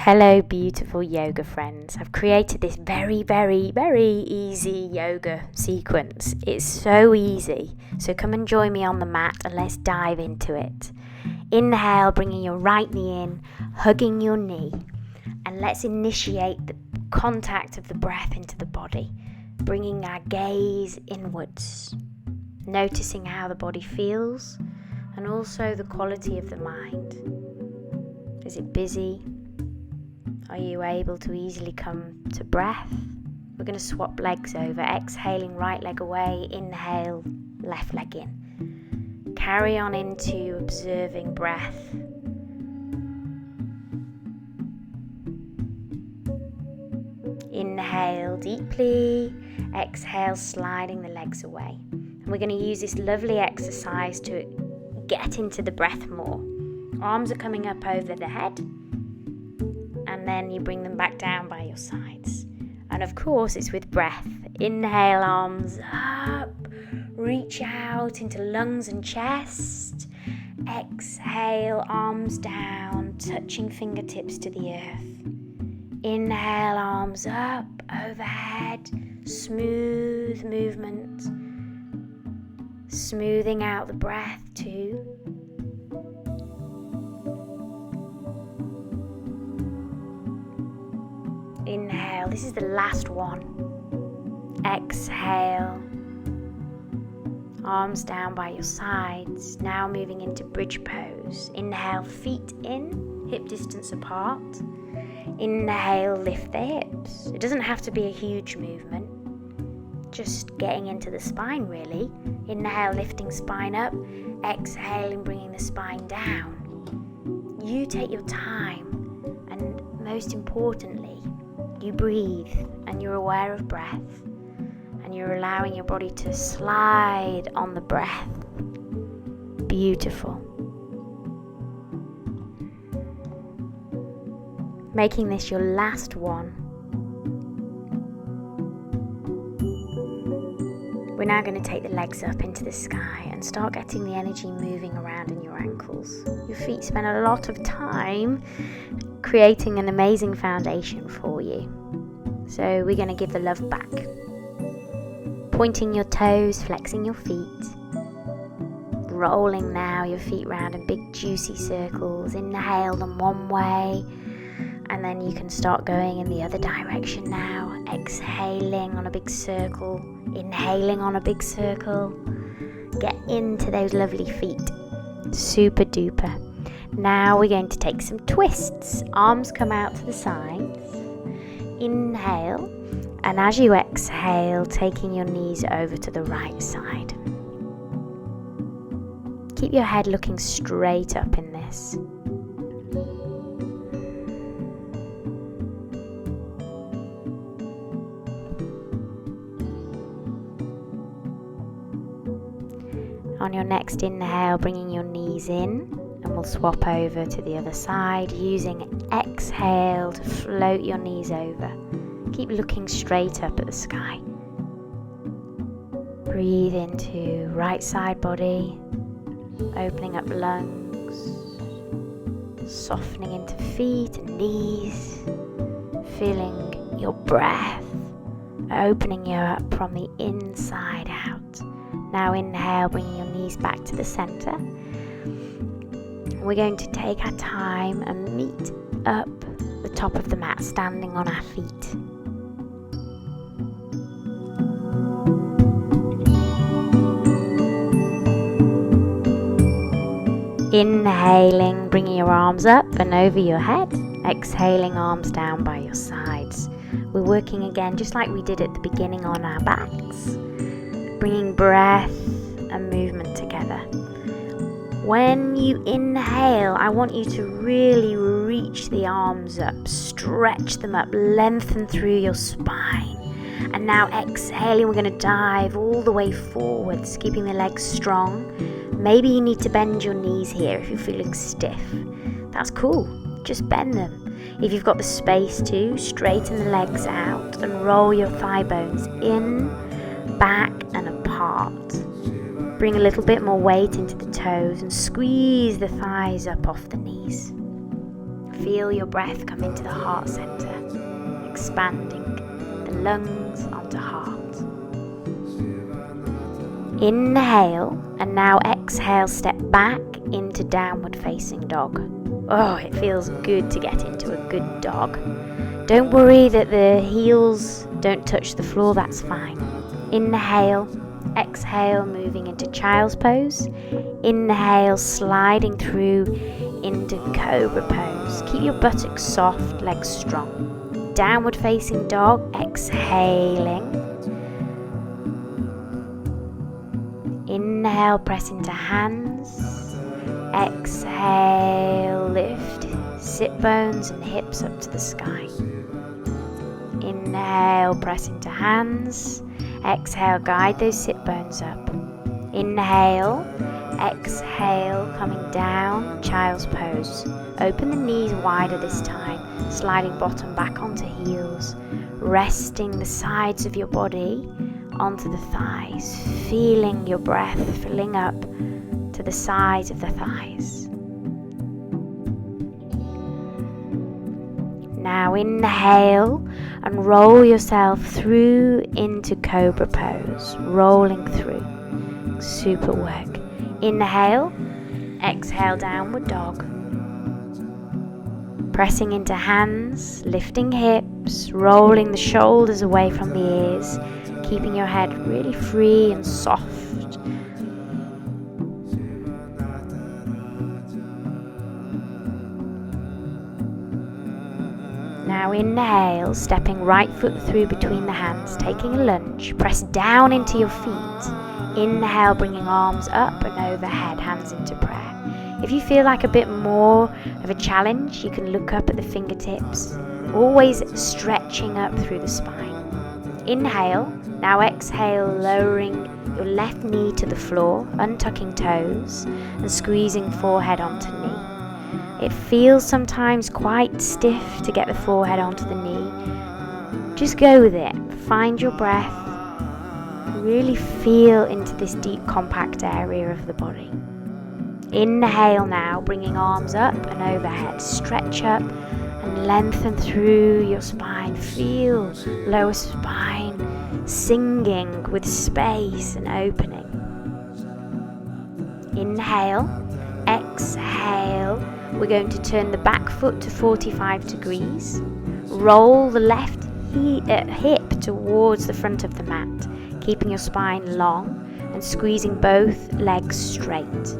Hello beautiful yoga friends. I've created this very, very, very easy yoga sequence. It's so easy. So come and join me on the mat and let's dive into it. Inhale, bringing your right knee in, hugging your knee. And let's initiate the contact of the breath into the body, bringing our gaze inwards, noticing how the body feels and also the quality of the mind. Is it busy? Are you able to easily come to breath? We're going to swap legs over, exhaling right leg away, inhale, left leg in. Carry on into observing breath. Inhale deeply, exhale, sliding the legs away. And we're going to use this lovely exercise to get into the breath more. Arms are coming up over the head. And then you bring them back down by your sides. And of course, it's with breath. Inhale, arms up. Reach out into lungs and chest. Exhale, arms down, touching fingertips to the earth. Inhale, arms up, overhead. Smooth movement. Smoothing out the breath too. Inhale, this is the last one. Exhale, arms down by your sides. Now moving into bridge pose. Inhale, feet in, hip distance apart. Inhale, lift the hips. It doesn't have to be a huge movement, just getting into the spine really. Inhale, lifting spine up. Exhaling, bringing the spine down. You take your time, and most importantly, you breathe and you're aware of breath and you're allowing your body to slide on the breath. Beautiful. Making this your last one. We're now going to take the legs up into the sky and start getting the energy moving around in your ankles. Your feet spend a lot of time creating an amazing foundation for you. So we're going to give the love back. Pointing your toes, flexing your feet. Rolling now your feet round in big juicy circles. Inhale them one way. And then you can start going in the other direction now. Exhaling on a big circle. Inhaling on a big circle. Get into those lovely feet. Super duper. Now we're going to take some twists. Arms come out to the sides. Inhale. And as you exhale, taking your knees over to the right side. Keep your head looking straight up in this. On your next inhale, bringing your knees in. And we'll swap over to the other side, using exhale to float your knees over. Keep looking straight up at the sky. Breathe into right side body, opening up lungs, softening into feet and knees, feeling your breath opening you up from the inside out. Now inhale, bringing your knees back to the center. We're going to take our time and meet up the top of the mat, standing on our feet. Inhaling, bringing your arms up and over your head. Exhaling, arms down by your sides. We're working again just like we did at the beginning on our backs. Bringing breath and movement together. When you inhale, I want you to really reach the arms up, stretch them up, lengthen through your spine. And now exhaling, we're going to dive all the way forwards, keeping the legs strong. Maybe you need to bend your knees here if you're feeling stiff. That's cool, just bend them. If you've got the space to, straighten the legs out and roll your thigh bones in, back and apart. Bring a little bit more weight into the toes and squeeze the thighs up off the knees. Feel your breath come into the heart center, expanding the lungs onto heart. Inhale, and now exhale, step back into downward facing dog. Oh, it feels good to get into a good dog. Don't worry that the heels don't touch the floor, that's fine. Inhale, exhale, moving into child's pose. Inhale, sliding through into cobra pose. Keep your buttocks soft, legs strong. Downward facing dog, exhaling. Inhale, press into hands. Exhale, lift sit bones and hips up to the sky. Inhale, press into hands. Exhale, guide those sit bones up. Inhale, exhale, coming down, child's pose. Open the knees wider this time, sliding bottom back onto heels, resting the sides of your body onto the thighs, feeling your breath filling up to the sides of the thighs. Now inhale and roll yourself through into cobra pose, rolling through. Super work. Inhale, exhale, downward dog. Pressing into hands, lifting hips, rolling the shoulders away from the ears, keeping your head really free and soft. Now inhale, stepping right foot through between the hands, taking a lunge, press down into your feet. Inhale, bringing arms up and overhead, hands into prayer. If you feel like a bit more of a challenge, you can look up at the fingertips, always stretching up through the spine. Inhale, now exhale, lowering your left knee to the floor, untucking toes and squeezing forehead onto knee. It feels sometimes quite stiff to get the forehead onto the knee. Just go with it. Find your breath. Really feel into this deep compact area of the body. Inhale now, bringing arms up and overhead. Stretch up and lengthen through your spine. Feel lower spine singing with space and opening. Inhale, exhale. We're going to turn the back foot to 45 degrees. Roll the left hip towards the front of the mat, keeping your spine long and squeezing both legs straight.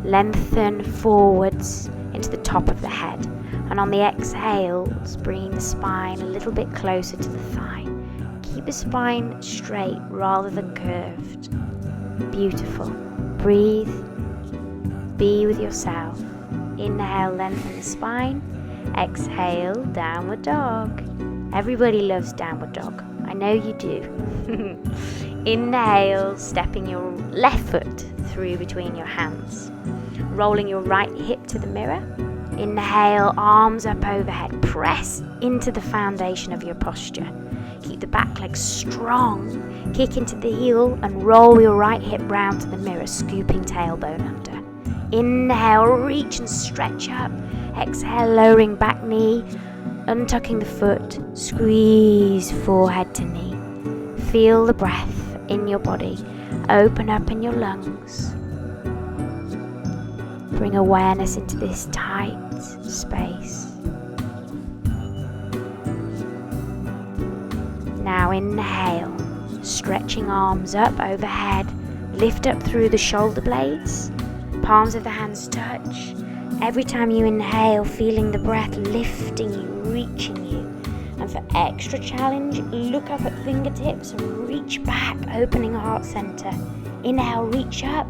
Lengthen forwards into the top of the head, and on the exhales, bringing the spine a little bit closer to the thigh. Keep the spine straight rather than curved. Beautiful. Breathe. Be with yourself. Inhale, lengthen the spine. Exhale, downward dog. Everybody loves downward dog. I know you do. Inhale, stepping your left foot through between your hands. Rolling your right hip to the mirror. Inhale, arms up overhead. Press into the foundation of your posture. Keep the back leg strong. Kick into the heel and roll your right hip round to the mirror, scooping tailbone under. Inhale, reach and stretch up. Exhale, lowering back knee, untucking the foot, squeeze forehead to knee. Feel the breath in your body, open up in your lungs. Bring awareness into this tight space. Now inhale, stretching arms up overhead, lift up through the shoulder blades. Palms of the hands touch. Every time you inhale, feeling the breath lifting you, reaching you. And for extra challenge, look up at fingertips and reach back, opening heart center. Inhale, reach up.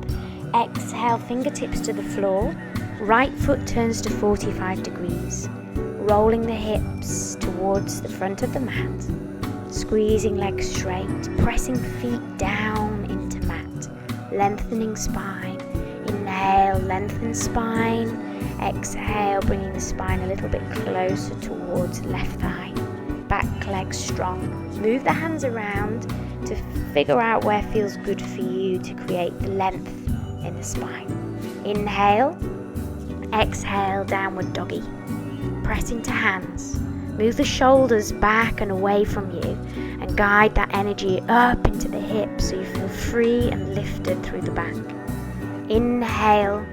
Exhale, fingertips to the floor. Right foot turns to 45 degrees. Rolling the hips towards the front of the mat. Squeezing legs straight, pressing feet down into mat. Lengthening spine. Inhale, lengthen spine. Exhale, bringing the spine a little bit closer towards left thigh. Back leg strong. Move the hands around to figure out where feels good for you to create the length in the spine. Inhale, exhale, downward doggy. Press into hands. Move the shoulders back and away from you and guide that energy up into the hips so you feel free and lifted through the back. Inhale,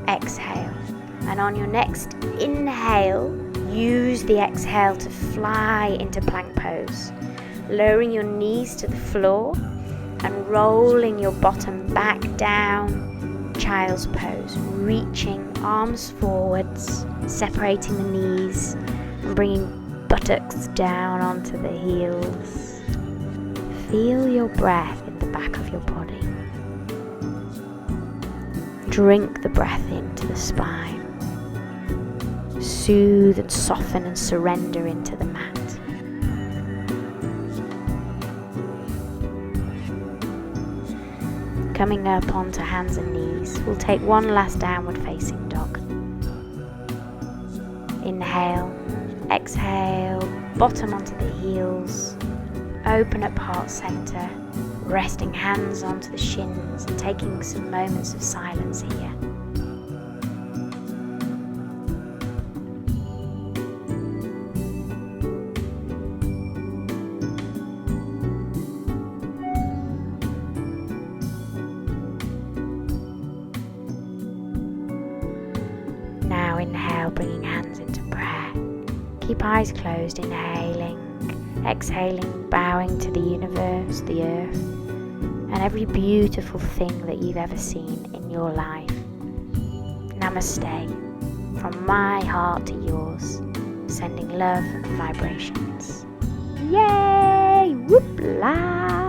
exhale. And on your next inhale, use the exhale to fly into plank pose. Lowering your knees to the floor and rolling your bottom back down, child's pose. Reaching arms forwards, separating the knees and bringing buttocks down onto the heels. Feel your breath in the back of your body. Drink the breath into the spine. Soothe and soften and surrender into the mat. Coming up onto hands and knees, we'll take one last downward facing dog. Inhale, exhale, bottom onto the heels, open up heart center, resting hands onto the shins and taking some moments of silence here. Now inhale, bringing hands into prayer. Keep eyes closed, inhaling, exhaling, bowing to the universe, the earth, and every beautiful thing that you've ever seen in your life. Namaste, from my heart to yours, sending love and vibrations. Yay! Whoop la!